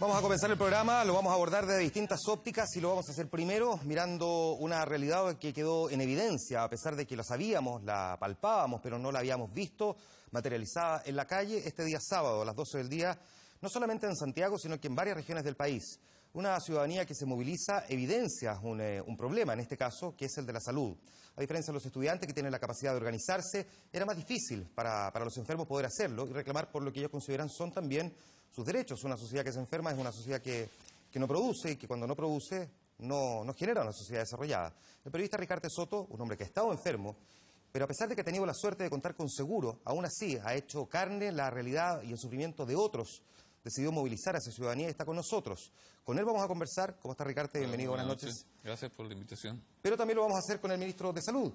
Vamos a comenzar el programa, lo vamos a abordar desde distintas ópticas y lo vamos a hacer primero mirando una realidad que quedó en evidencia, a pesar de que la sabíamos, la palpábamos, pero no la habíamos visto materializada en la calle este día sábado a las 12 del día, no solamente en Santiago, sino que en varias regiones del país. Una ciudadanía que se moviliza evidencia un problema, en este caso, que es el de la salud. A diferencia de los estudiantes que tienen la capacidad de organizarse, era más difícil para los enfermos poder hacerlo y reclamar por lo que ellos consideran son también sus derechos. Una sociedad que se enferma es una sociedad que no produce y que cuando no produce no genera una sociedad desarrollada. El periodista Ricardo Soto, un hombre que ha estado enfermo, pero a pesar de que ha tenido la suerte de contar con seguro, aún así ha hecho carne la realidad y el sufrimiento de otros. Decidió movilizar a esa ciudadanía y está con nosotros. Con él vamos a conversar. ¿Cómo está, Ricardo? Bienvenido, buenas noches. Gracias por la invitación. Pero también lo vamos a hacer con el ministro de Salud,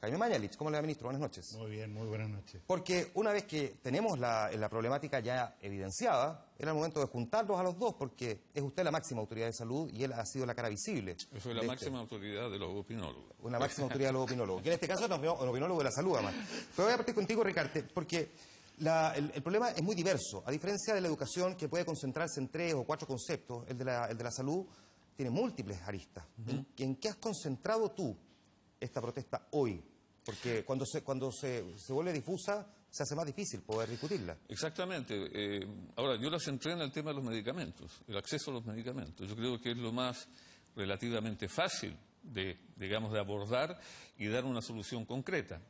Jaime Mañalich. ¿Cómo le va, ministro? Buenas noches. Muy bien, muy buenas noches. Porque una vez que tenemos la problemática ya evidenciada, era el momento de juntarlos a los dos, porque es usted la máxima autoridad de salud y él ha sido la cara visible. Yo soy la máxima autoridad de los opinólogos. Una máxima autoridad de los opinólogos. Y en este caso, el opinólogo de la salud, además. Pero voy a partir contigo, Ricardo, porque el problema es muy diverso. A diferencia de la educación, que puede concentrarse en 3 o 4 conceptos, el de la salud tiene múltiples aristas. ¿En qué has concentrado tú esta protesta hoy? Porque cuando se vuelve difusa, se hace más difícil poder discutirla. Exactamente. Ahora, yo la centré en el tema de los medicamentos, el acceso a los medicamentos. Yo creo que es lo más relativamente fácil de abordar y dar una solución concreta.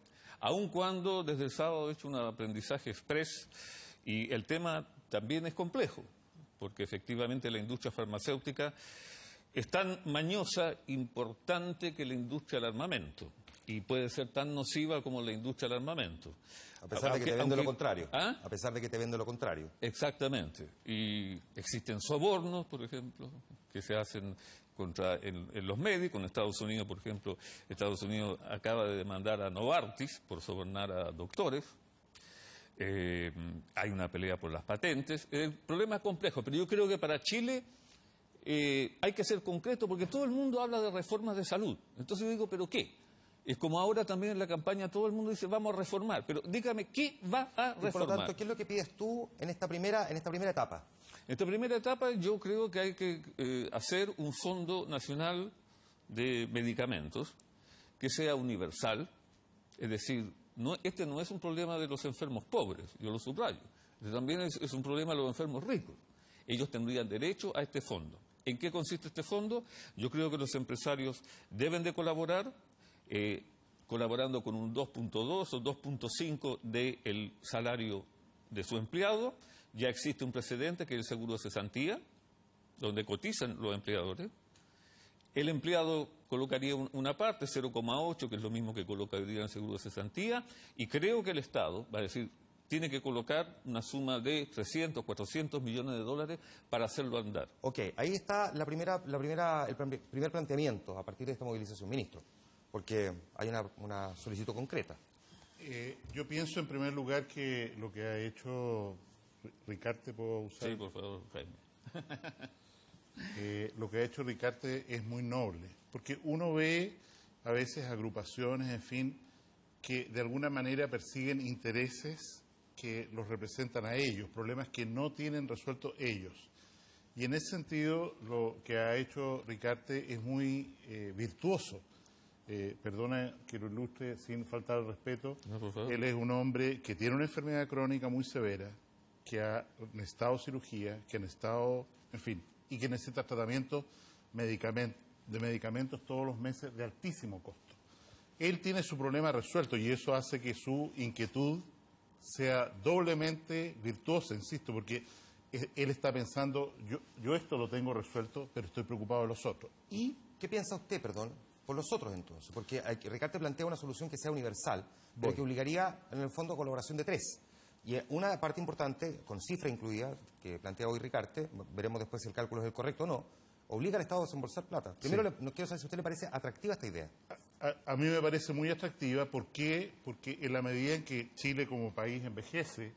Aun cuando desde el sábado he hecho un aprendizaje express y el tema también es complejo, porque efectivamente la industria farmacéutica es tan mañosa, importante que la industria del armamento, y puede ser tan nociva como la industria del armamento. A pesar de que te vende lo contrario. ¿Ah? A pesar de que te vende lo contrario. Exactamente. Y existen sobornos, por ejemplo, que se hacen en los médicos. En Estados Unidos, por ejemplo, Estados Unidos acaba de demandar a Novartis por sobornar a doctores. Hay una pelea por las patentes. El problema es complejo, pero yo creo que para Chile hay que ser concreto, porque todo el mundo habla de reformas de salud. Entonces yo digo, ¿pero qué? Es como ahora también en la campaña todo el mundo dice, vamos a reformar. Pero dígame, ¿qué va a reformar? Y por lo tanto, ¿qué es lo que pides tú en esta primera etapa? En esta primera etapa yo creo que hay que hacer un fondo nacional de medicamentos que sea universal. Es decir, este no es un problema de los enfermos pobres, yo lo subrayo. Este también es un problema de los enfermos ricos. Ellos tendrían derecho a este fondo. ¿En qué consiste este fondo? Yo creo que los empresarios deben de colaborar, colaborando con un 2.2 o 2.5 del salario de su empleado. Ya existe un precedente que es el seguro de cesantía, donde cotizan los empleadores. El empleado colocaría una parte, 0,8, que es lo mismo que colocaría en el seguro de cesantía, y creo que el Estado va a decir, tiene que colocar una suma de 300, 400 millones de dólares para hacerlo andar. Ok, ahí está el primer planteamiento a partir de esta movilización, ministro, porque hay una solicitud concreta. Yo pienso en primer lugar que lo que ha hecho Ricardo, ¿puedo usar? Sí, por favor, Jaime. Lo que ha hecho Ricardo es muy noble, porque uno ve a veces agrupaciones, en fin, que de alguna manera persiguen intereses que los representan a ellos, problemas que no tienen resueltos ellos. Y en ese sentido, lo que ha hecho Ricardo es muy virtuoso. Perdona que lo ilustre sin faltar al respeto. No, por favor. Él es un hombre que tiene una enfermedad crónica muy severa, que ha necesitado cirugía, que ha necesitado, en fin, y que necesita tratamiento de medicamentos todos los meses de altísimo costo. Él tiene su problema resuelto y eso hace que su inquietud sea doblemente virtuosa, insisto, porque él está pensando, yo esto lo tengo resuelto, pero estoy preocupado de los otros. ¿Y qué piensa usted, perdón, por los otros entonces? Porque Ricardo plantea una solución que sea universal, pero que obligaría en el fondo a colaboración de 3. Y una parte importante, con cifra incluida, que plantea hoy Ricardo, veremos después si el cálculo es el correcto o no, obliga al Estado a desembolsar plata. Primero, no quiero saber si a usted le parece atractiva esta idea. A mí me parece muy atractiva. ¿Por qué? Porque en la medida en que Chile como país envejece,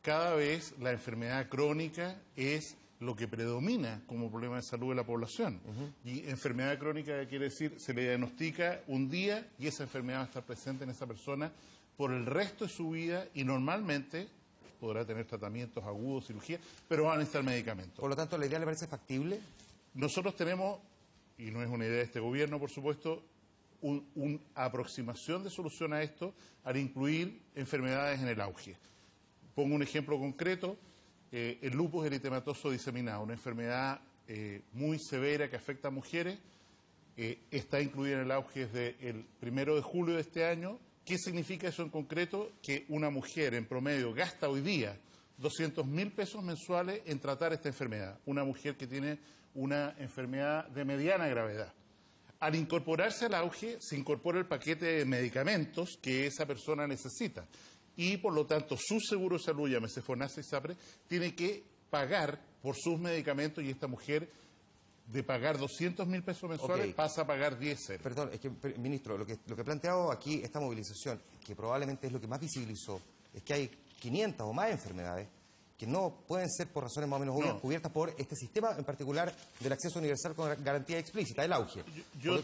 cada vez la enfermedad crónica es lo que predomina como problema de salud de la población. Y enfermedad crónica quiere decir, se le diagnostica un día y esa enfermedad va a estar presente en esa persona por el resto de su vida y normalmente podrá tener tratamientos agudos, cirugía, pero van a necesitar medicamentos. Por lo tanto, ¿la idea le parece factible? Nosotros tenemos, y no es una idea de este gobierno, por supuesto, una aproximación de solución a esto al incluir enfermedades en el auge. Pongo un ejemplo concreto, el lupus eritematoso diseminado, una enfermedad muy severa que afecta a mujeres, está incluida en el auge desde el 1 de julio de este año. ¿Qué significa eso en concreto? Que una mujer en promedio gasta hoy día 200.000 pesos mensuales en tratar esta enfermedad. Una mujer que tiene una enfermedad de mediana gravedad. Al incorporarse al auge, se incorpora el paquete de medicamentos que esa persona necesita. Y, por lo tanto, su seguro de salud, llámese FONASA y SAPRE, tiene que pagar por sus medicamentos y esta mujer, de pagar 200.000 pesos mensuales, pasa a pagar 10 ceros. Perdón, es que, ministro, lo que ha planteado aquí esta movilización, que probablemente es lo que más visibilizó, es que hay 500 o más enfermedades que no pueden ser, por razones más o menos obvias, cubiertas por este sistema, en particular del acceso universal con garantía explícita, el auge.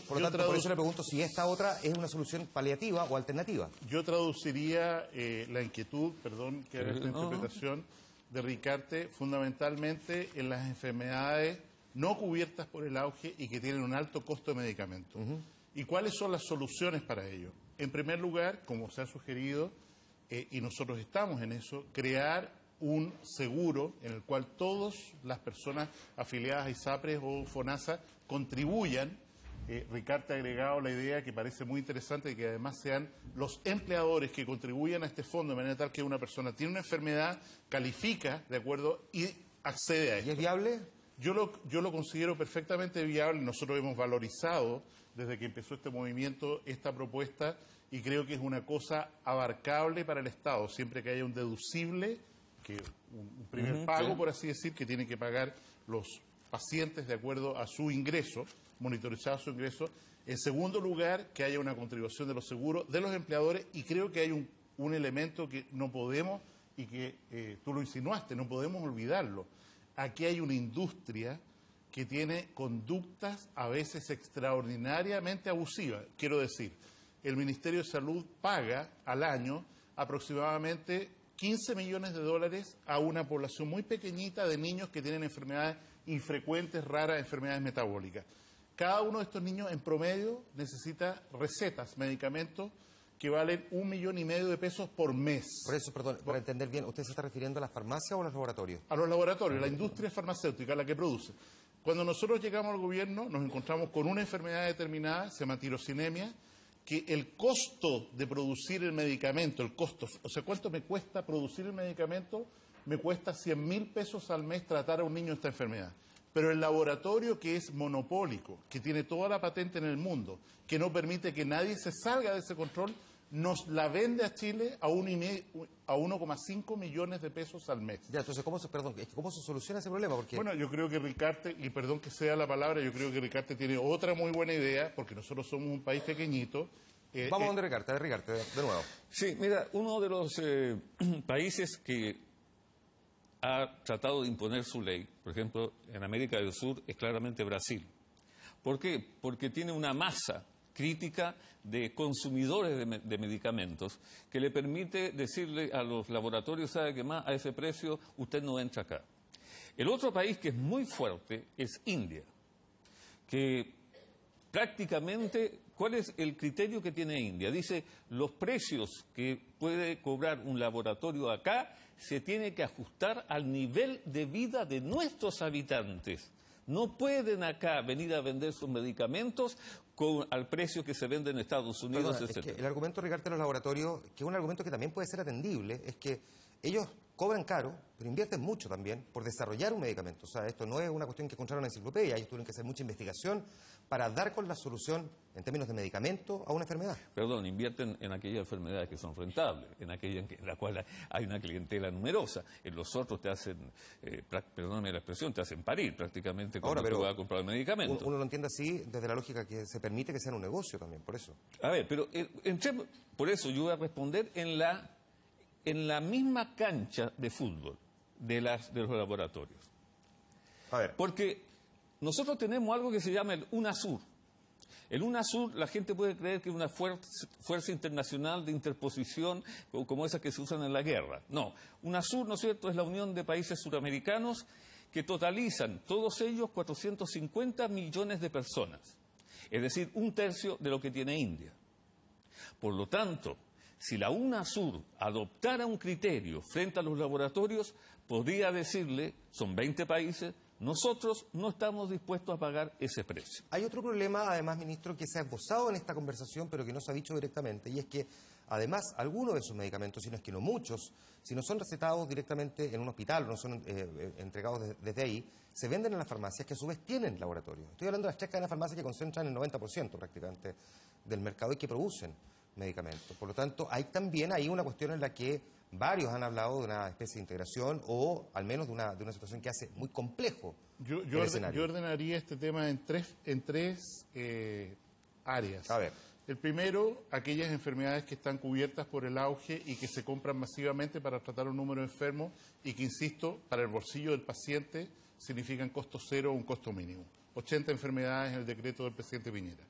Por lo tanto, por eso le pregunto si esta otra es una solución paliativa o alternativa. Yo traduciría la inquietud, perdón que haga esta interpretación, de Ricarte, fundamentalmente en las enfermedades no cubiertas por el auge y que tienen un alto costo de medicamentos. ¿Y cuáles son las soluciones para ello? En primer lugar, como se ha sugerido, y nosotros estamos en eso, crear un seguro en el cual todas las personas afiliadas a ISAPRES o FONASA contribuyan. Ricarte ha agregado la idea que parece muy interesante de que además sean los empleadores que contribuyan a este fondo de manera tal que una persona tiene una enfermedad, califica de acuerdo y accede a esto. ¿Y es viable? Yo lo considero perfectamente viable. Nosotros hemos valorizado desde que empezó este movimiento esta propuesta y creo que es una cosa abarcable para el Estado, siempre que haya un deducible, que un primer pago, por así decir, que tienen que pagar los pacientes de acuerdo a su ingreso, monitorizado su ingreso. En segundo lugar, que haya una contribución de los seguros, de los empleadores, y creo que hay un elemento que no podemos, y que tú lo insinuaste, no podemos olvidarlo. Aquí hay una industria que tiene conductas a veces extraordinariamente abusivas. Quiero decir, el Ministerio de Salud paga al año aproximadamente 15 millones de dólares a una población muy pequeñita de niños que tienen enfermedades infrecuentes, raras, enfermedades metabólicas. Cada uno de estos niños en promedio necesita recetas, medicamentos que valen 1,5 millones de pesos por mes. Por eso, perdón, para entender bien, ¿usted se está refiriendo a las farmacias o a los laboratorios? A los laboratorios, la industria farmacéutica, la que produce. Cuando nosotros llegamos al gobierno nos encontramos con una enfermedad determinada, se llama tirosinemia, que el costo de producir el medicamento, el costo, o sea, ¿cuánto me cuesta producir el medicamento? Me cuesta 100.000 pesos al mes tratar a un niño esta enfermedad. Pero el laboratorio, que es monopólico, que tiene toda la patente en el mundo, que no permite que nadie se salga de ese control, nos la vende a Chile a 1,5 millones de pesos al mes. Ya, entonces, ¿cómo se soluciona ese problema? Porque... Bueno, yo creo que Ricarte, y perdón que sea la palabra, yo creo que Ricarte tiene otra muy buena idea, porque nosotros somos un país pequeñito. Vamos donde Ricarte, de nuevo. Sí, mira, uno de los países que ha tratado de imponer su ley, por ejemplo, en América del Sur, es claramente Brasil. ¿Por qué? Porque tiene una masa crítica de consumidores de medicamentos que le permite decirle a los laboratorios, ¿sabe qué más? A ese precio usted no entra acá. El otro país que es muy fuerte es India, que prácticamente, ¿cuál es el criterio que tiene India? Dice, los precios que puede cobrar un laboratorio acá se tiene que ajustar al nivel de vida de nuestros habitantes. No pueden acá venir a vender sus medicamentos al precio que se vende en Estados Unidos, etc. Es que el argumento, Ricarte, de los laboratorios, que es un argumento que también puede ser atendible, es que ellos cobran caro, pero invierten mucho también por desarrollar un medicamento. O sea, esto no es una cuestión que encontraron en la enciclopedia, ellos tuvieron que hacer mucha investigación para dar con la solución en términos de medicamento a una enfermedad. Perdón, invierten en aquellas enfermedades que son rentables, en aquellas en la cual hay una clientela numerosa. En los otros te hacen, perdóname la expresión, te hacen parir prácticamente cuando tú vas a comprar el medicamento. Uno lo entiende así desde la lógica que se permite que sea un negocio también, por eso. A ver, pero por eso yo voy a responder en la misma cancha de fútbol de los laboratorios. A ver. Porque nosotros tenemos algo que se llama el UNASUR, El UNASUR la gente puede creer que es una fuerza internacional de interposición como esas que se usan en la guerra. No, UNASUR, ¿no es cierto?, es la unión de países suramericanos que totalizan todos ellos 450 millones de personas, es decir, un tercio de lo que tiene India. Por lo tanto, si la UNASUR adoptara un criterio frente a los laboratorios, podría decirle, son 20 países, nosotros no estamos dispuestos a pagar ese precio. Hay otro problema, además, ministro, que se ha esbozado en esta conversación, pero que no se ha dicho directamente, y es que, además, algunos de esos medicamentos, si no es que no muchos, si no son recetados directamente en un hospital o no son entregados desde ahí, se venden en las farmacias que a su vez tienen laboratorios. Estoy hablando de las 3 cadenas de farmacias que concentran el 90% prácticamente del mercado y que producen medicamentos. Por lo tanto, hay también ahí una cuestión en la que varios han hablado de una especie de integración o al menos de una situación que hace muy complejo el escenario. Yo ordenaría este tema en tres áreas. A ver. El primero, aquellas enfermedades que están cubiertas por el auge y que se compran masivamente para tratar un número de enfermos y que, insisto, para el bolsillo del paciente significan costo cero o un costo mínimo. 80 enfermedades en el decreto del presidente Piñera.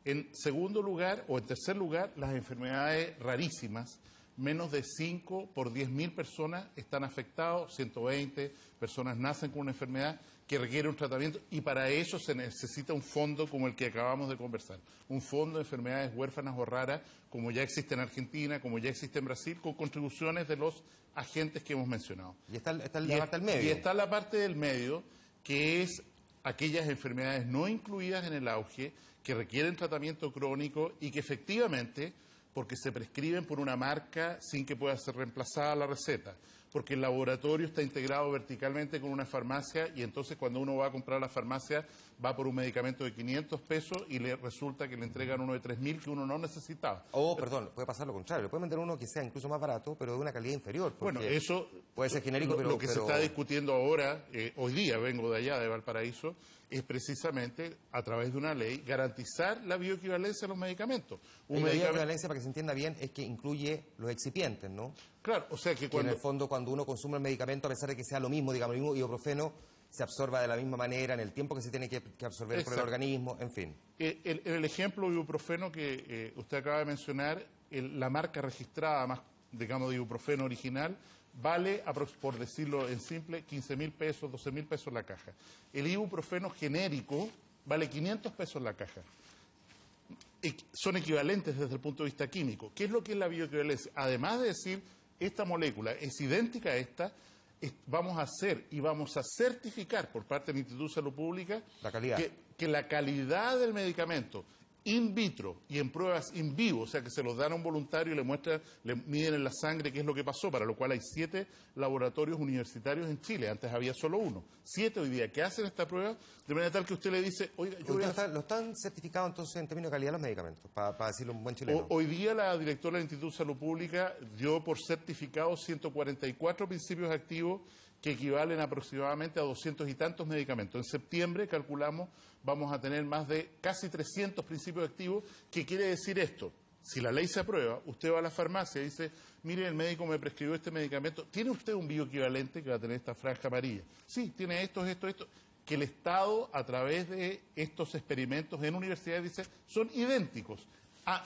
En segundo lugar, o en tercer lugar, las enfermedades rarísimas. Menos de 5 por 10.000 personas están afectados, 120 personas nacen con una enfermedad que requiere un tratamiento y para eso se necesita un fondo como el que acabamos de conversar, un fondo de enfermedades huérfanas o raras como ya existe en Argentina, como ya existe en Brasil, con contribuciones de los agentes que hemos mencionado. Y está la parte del medio. Y está la parte del medio, que es aquellas enfermedades no incluidas en el auge, que requieren tratamiento crónico y que efectivamente, porque se prescriben por una marca sin que pueda ser reemplazada la receta, porque el laboratorio está integrado verticalmente con una farmacia y entonces cuando uno va a comprar a la farmacia va por un medicamento de 500 pesos y le resulta que le entregan uno de 3.000 que uno no necesitaba. Perdón, puede pasar lo contrario, le pueden vender uno que sea incluso más barato, pero de una calidad inferior. Bueno, eso puede ser genérico, lo que se está discutiendo ahora, hoy día vengo de allá, de Valparaíso, es precisamente, a través de una ley, garantizar la bioequivalencia de los medicamentos. La bioequivalencia, para que se entienda bien, es que incluye los excipientes, ¿no? Claro, o sea que en el fondo, cuando uno consume el medicamento, a pesar de que sea lo mismo, digamos, el mismo ibuprofeno, se absorba de la misma manera, en el tiempo que se tiene que absorber por el organismo, en fin. El ejemplo de ibuprofeno que usted acaba de mencionar, la marca registrada, más, digamos, de ibuprofeno original, vale, por decirlo en simple, 15.000 pesos, 12.000 pesos la caja. El ibuprofeno genérico vale 500 pesos la caja. Son equivalentes desde el punto de vista químico. ¿Qué es lo que es la bioequivalencia? Además de decir, esta molécula es idéntica a esta, vamos a hacer y vamos a certificar por parte del Instituto de Salud Pública la calidad. Que la calidad del medicamento in vitro y en pruebas in vivo, o sea que se los dan a un voluntario y le miden en la sangre qué es lo que pasó, para lo cual hay 7 laboratorios universitarios en Chile, antes había solo 1, 7 hoy día que hacen esta prueba, de manera tal que usted le dice, oiga, ¿Lo están certificados entonces en términos de calidad los medicamentos, para decirlo un buen chileno? Hoy día la directora del Instituto de Salud Pública dio por certificados 144 principios activos que equivalen aproximadamente a 200 y tantos medicamentos. En septiembre, calculamos, vamos a tener más de casi 300 principios activos. ¿Qué quiere decir esto? Si la ley se aprueba, usted va a la farmacia y dice, mire, el médico me prescribió este medicamento, ¿tiene usted un bioequivalente que va a tener esta franja amarilla? Sí, tiene esto. Que el Estado, a través de estos experimentos en universidades, dice, son idénticos.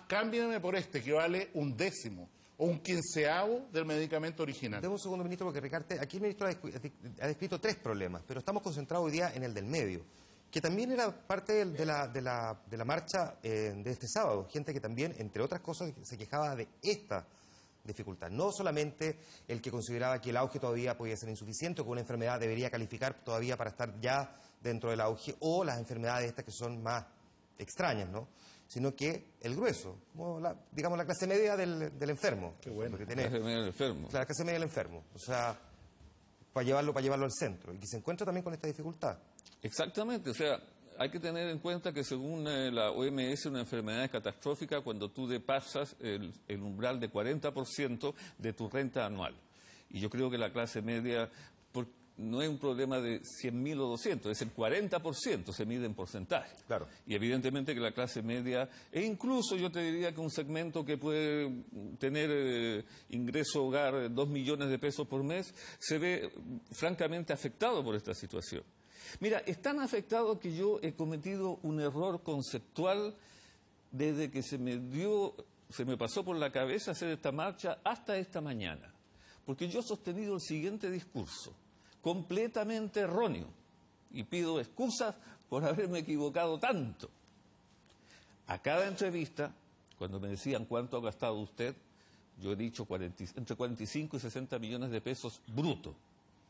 Cámbiame por este, que vale 1/10 o 1/15 del medicamento original. Deme un segundo, ministro, porque Ricardo, aquí el ministro ha descrito 3 problemas, pero estamos concentrados hoy día en el del medio, que también era parte de la marcha de este sábado. Gente que también, entre otras cosas, se quejaba de esta dificultad. No solamente el que consideraba que el auge todavía podía ser insuficiente, o que una enfermedad debería calificar todavía para estar ya dentro del auge, o las enfermedades estas que son más extrañas, ¿no? Sino que el grueso, como digamos la clase media del enfermo. Qué bueno. Que tiene, La clase media del enfermo. La clase media del enfermo. O sea, para llevarlo al centro. Y que se encuentra también con esta dificultad. Exactamente, o sea, hay que tener en cuenta que según la OMS una enfermedad es catastrófica cuando tú depasas el umbral de 40% de tu renta anual. Y yo creo que la clase media no es un problema de 100.000 o 200, es el 40%, se mide en porcentaje. Claro. Y evidentemente que la clase media, e incluso yo te diría que un segmento que puede tener ingreso hogar 2 millones de pesos por mes, se ve francamente afectado por esta situación. Mira, es tan afectado que yo he cometido un error conceptual desde que se me pasó por la cabeza hacer esta marcha hasta esta mañana. Porque yo he sostenido el siguiente discurso, completamente erróneo, y pido excusas por haberme equivocado tanto. A cada entrevista, cuando me decían cuánto ha gastado usted, yo he dicho entre 45 y 60 millones de pesos bruto.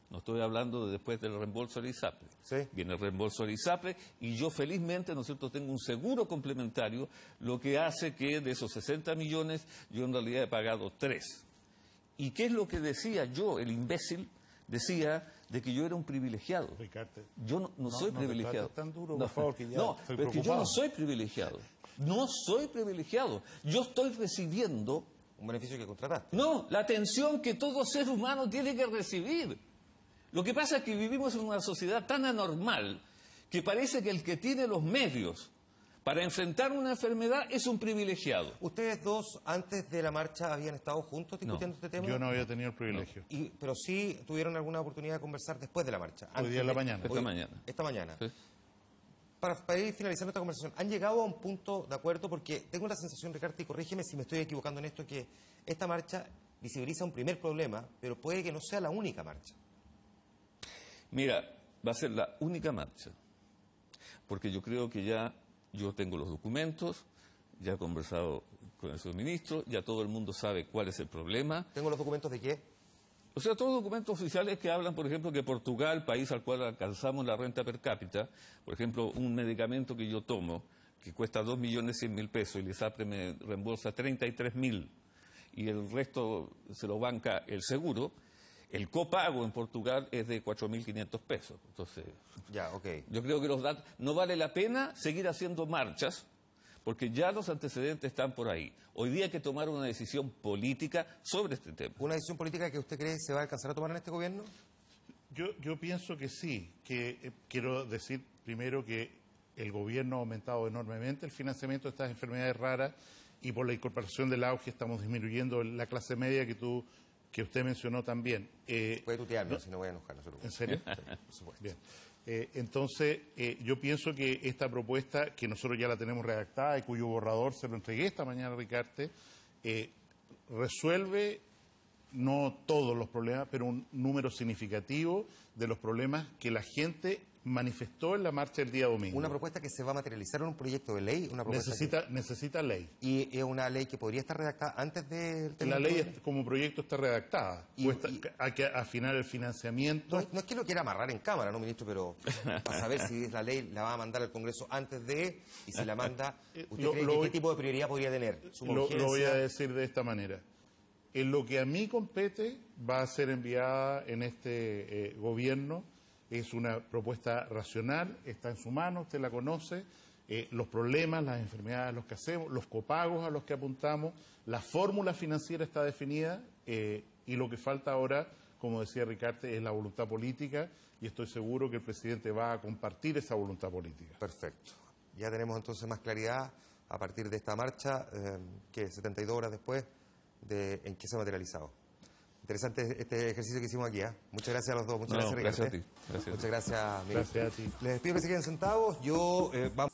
No estoy hablando de después del reembolso del ISAPRE. Sí. Viene el reembolso del ISAPRE y yo felizmente, ¿no es cierto?, tengo un seguro complementario, lo que hace que de esos 60 millones yo en realidad he pagado 3. ¿Y qué es lo que decía yo, el imbécil? Decía de que yo era un privilegiado. Ricardo, Yo no soy privilegiado. tan duro, por favor, que ya no, estoy pero es que yo preocupado. no soy privilegiado. No soy privilegiado. Yo estoy recibiendo, Un beneficio que contrataste. no, la atención que todo ser humano tiene que recibir. Lo que pasa es que vivimos en una sociedad tan anormal que parece que el que tiene los medios para enfrentar una enfermedad es un privilegiado. ¿Ustedes dos, antes de la marcha, habían estado juntos discutiendo este tema? Yo no había tenido el privilegio. Pero sí tuvieron alguna oportunidad de conversar después de la marcha. Hoy día en la mañana. Esta mañana. Esta mañana. Sí. Para ir finalizando esta conversación, ¿han llegado a un punto de acuerdo? Porque tengo la sensación, Ricardo, y corrígeme si me estoy equivocando en esto, que esta marcha visibiliza un primer problema, pero puede que no sea la única marcha. Mira, va a ser la única marcha, porque yo creo que ya yo tengo los documentos, ya he conversado con el subministro, ya todo el mundo sabe cuál es el problema. ¿Tengo los documentos de qué? O sea, todos los documentos oficiales que hablan, por ejemplo, que Portugal, país al cual alcanzamos la renta per cápita, por ejemplo, un medicamento que yo tomo, que cuesta 2.100.000 pesos, y el ISAPRE me reembolsa 33.000, y el resto se lo banca el seguro, el copago en Portugal es de 4.500 pesos. Entonces, Ya, ok. yo creo que los datos, no vale la pena seguir haciendo marchas, porque ya los antecedentes están por ahí. Hoy día hay que tomar una decisión política sobre este tema. ¿Una decisión política que usted cree se va a alcanzar a tomar en este gobierno? Yo pienso que sí, que quiero decir primero que el gobierno ha aumentado enormemente el financiamiento de estas enfermedades raras y por la incorporación del auge estamos disminuyendo la clase media que usted mencionó también. Puede tutearme, si no voy a enojar, no se preocupe. ¿En serio? Por supuesto. Bien. Entonces, yo pienso que esta propuesta, que nosotros ya la tenemos redactada y cuyo borrador se lo entregué esta mañana a Ricarte, resuelve no todos los problemas, pero un número significativo de los problemas que la gente manifestó en la marcha el día domingo. Una propuesta que se va a materializar en un proyecto de ley. Una propuesta necesita ley. Y es una ley que podría estar redactada antes del La ley como proyecto está redactada. Hay que afinar el financiamiento. No es que lo quiera amarrar en Cámara, ¿no, ministro? Pero para saber si la ley la va a mandar al Congreso antes de, y si la manda, ¿usted cree que qué tipo de prioridad podría tener? Lo voy a decir de esta manera. En lo que a mí compete va a ser enviada en este gobierno. Es una propuesta racional, está en su mano, usted la conoce. Los problemas, las enfermedades a los que hacemos, los copagos a los que apuntamos, la fórmula financiera está definida y lo que falta ahora, como decía Ricardo, es la voluntad política y estoy seguro que el presidente va a compartir esa voluntad política. Perfecto. Ya tenemos entonces más claridad a partir de esta marcha, que 72 horas después, en qué se ha materializado. Interesante este ejercicio que hicimos aquí. Muchas gracias a los dos. Muchas gracias, Ricardo. Gracias a ti. Gracias. Muchas gracias, ministro. Gracias a ti. Les pido que se queden sentados. Vamos.